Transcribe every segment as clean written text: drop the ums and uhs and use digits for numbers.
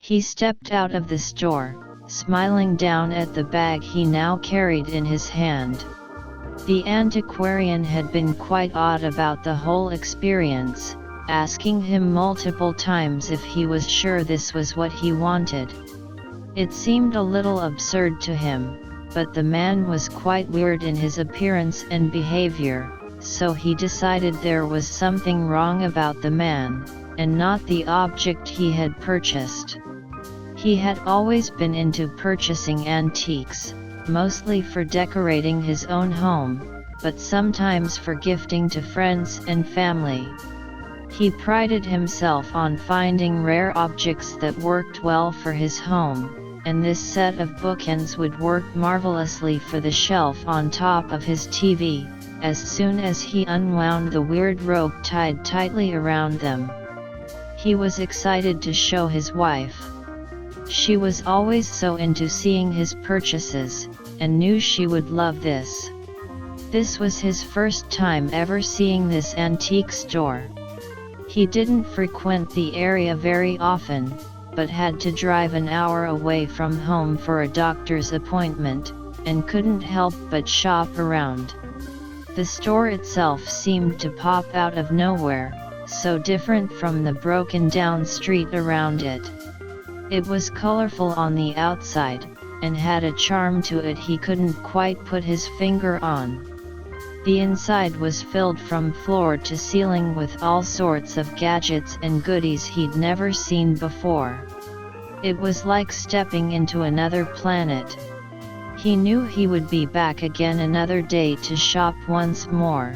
He stepped out of the store, smiling down at the bag he now carried in his hand. The antiquarian had been quite odd about the whole experience, asking him multiple times if he was sure this was what he wanted. It seemed a little absurd to him, but the man was quite weird in his appearance and behavior, so he decided there was something wrong about the man, and not the object he had purchased. He had always been into purchasing antiques, mostly for decorating his own home, but sometimes for gifting to friends and family. He prided himself on finding rare objects that worked well for his home, and this set of bookends would work marvelously for the shelf on top of his TV, as soon as he unwound the weird rope tied tightly around them. He was excited to show his wife. She was always so into seeing his purchases, and knew she would love this. This was his first time ever seeing this antique store. He didn't frequent the area very often, but had to drive an hour away from home for a doctor's appointment, and couldn't help but shop around. The store itself seemed to pop out of nowhere, so different from the broken-down street around it. It was colorful on the outside, and had a charm to it he couldn't quite put his finger on. The inside was filled from floor to ceiling with all sorts of gadgets and goodies he'd never seen before. It was like stepping into another planet. He knew he would be back again another day to shop once more.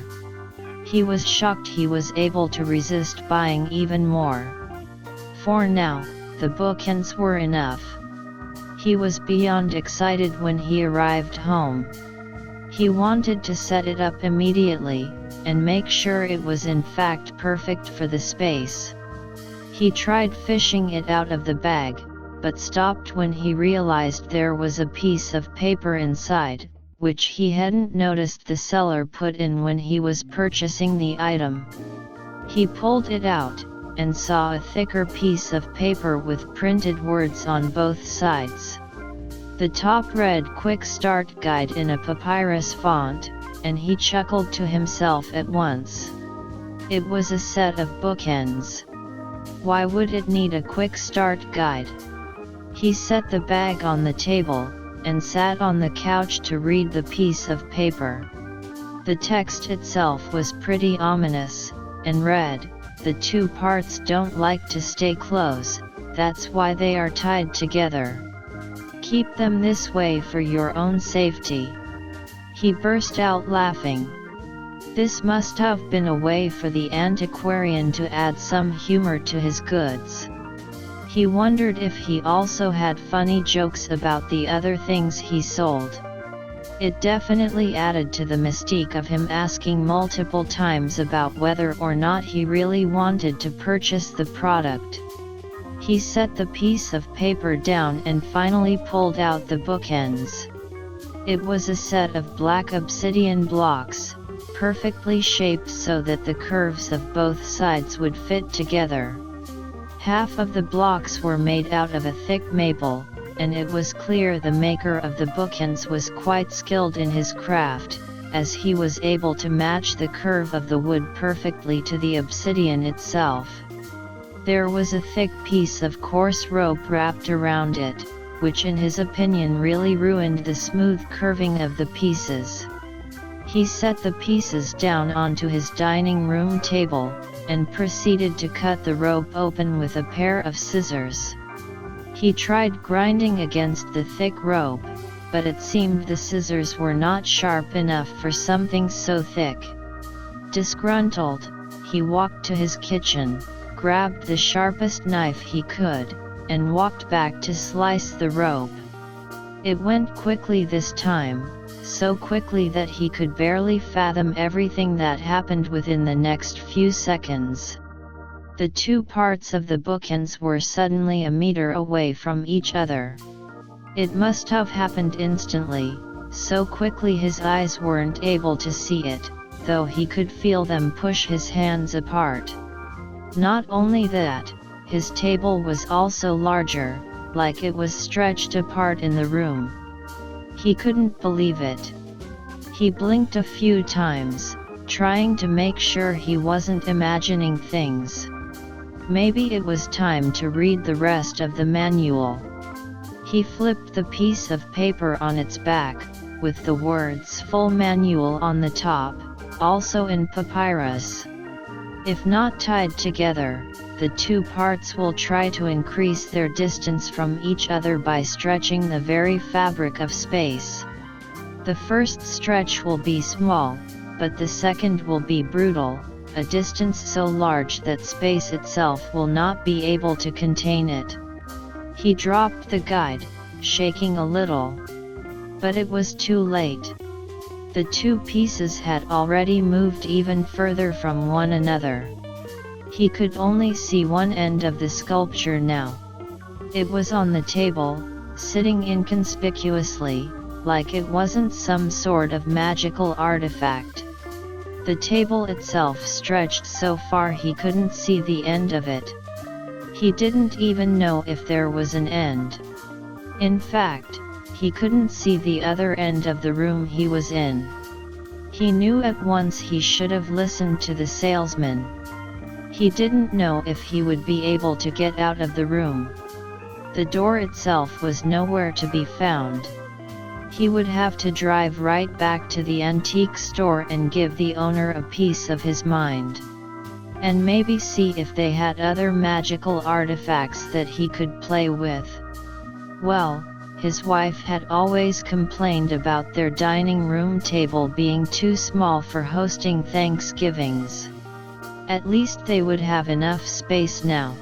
He was shocked he was able to resist buying even more. For now, the bookends were enough. He was beyond excited when he arrived home. He wanted to set it up immediately, and make sure it was in fact perfect for the space. He tried fishing it out of the bag, but stopped when he realized there was a piece of paper inside, which he hadn't noticed the seller put in when he was purchasing the item. He pulled it out, and saw a thicker piece of paper with printed words on both sides. The top read "Quick Start Guide" in a papyrus font, and he chuckled to himself at once. It was a set of bookends. Why would it need a quick start guide? He set the bag on the table, and sat on the couch to read the piece of paper. The text itself was pretty ominous, and read, "The two parts don't like to stay close, that's why they are tied together. Keep them this way for your own safety." He burst out laughing. This must have been a way for the antiquarian to add some humor to his goods. He wondered if he also had funny jokes about the other things he sold. It definitely added to the mystique of him asking multiple times about whether or not he really wanted to purchase the product. He set the piece of paper down and finally pulled out the bookends. It was a set of black obsidian blocks, perfectly shaped so that the curves of both sides would fit together. Half of the blocks were made out of a thick maple, and it was clear the maker of the bookends was quite skilled in his craft, as he was able to match the curve of the wood perfectly to the obsidian itself. There was a thick piece of coarse rope wrapped around it, which in his opinion really ruined the smooth curving of the pieces. He set the pieces down onto his dining room table, and proceeded to cut the rope open with a pair of scissors. He tried grinding against the thick rope, but it seemed the scissors were not sharp enough for something so thick. Disgruntled, he walked to his kitchen, grabbed the sharpest knife he could, and walked back to slice the rope. It went quickly this time, so quickly that he could barely fathom everything that happened within the next few seconds. The two parts of the bookends were suddenly a meter away from each other. It must have happened instantly, so quickly his eyes weren't able to see it, though he could feel them push his hands apart. Not only that, his table was also larger, like it was stretched apart in the room. He couldn't believe it. He blinked a few times, trying to make sure he wasn't imagining things. Maybe it was time to read the rest of the manual. He flipped the piece of paper on its back, with the words "Full Manual" on the top, also in papyrus. If not tied together, the two parts will try to increase their distance from each other by stretching the very fabric of space. The first stretch will be small, but the second will be brutal, a distance so large that space itself will not be able to contain it. He dropped the guide, shaking a little. But it was too late. The two pieces had already moved even further from one another. He could only see one end of the sculpture now. It was on the table, sitting inconspicuously, like it wasn't some sort of magical artifact. The table itself stretched so far he couldn't see the end of it. He didn't even know if there was an end. In fact, he couldn't see the other end of the room he was in. He knew at once he should have listened to the salesman. He didn't know if he would be able to get out of the room. The door itself was nowhere to be found. He would have to drive right back to the antique store and give the owner a piece of his mind. And maybe see if they had other magical artifacts that he could play with. Well, his wife had always complained about their dining room table being too small for hosting Thanksgivings. At least they would have enough space now.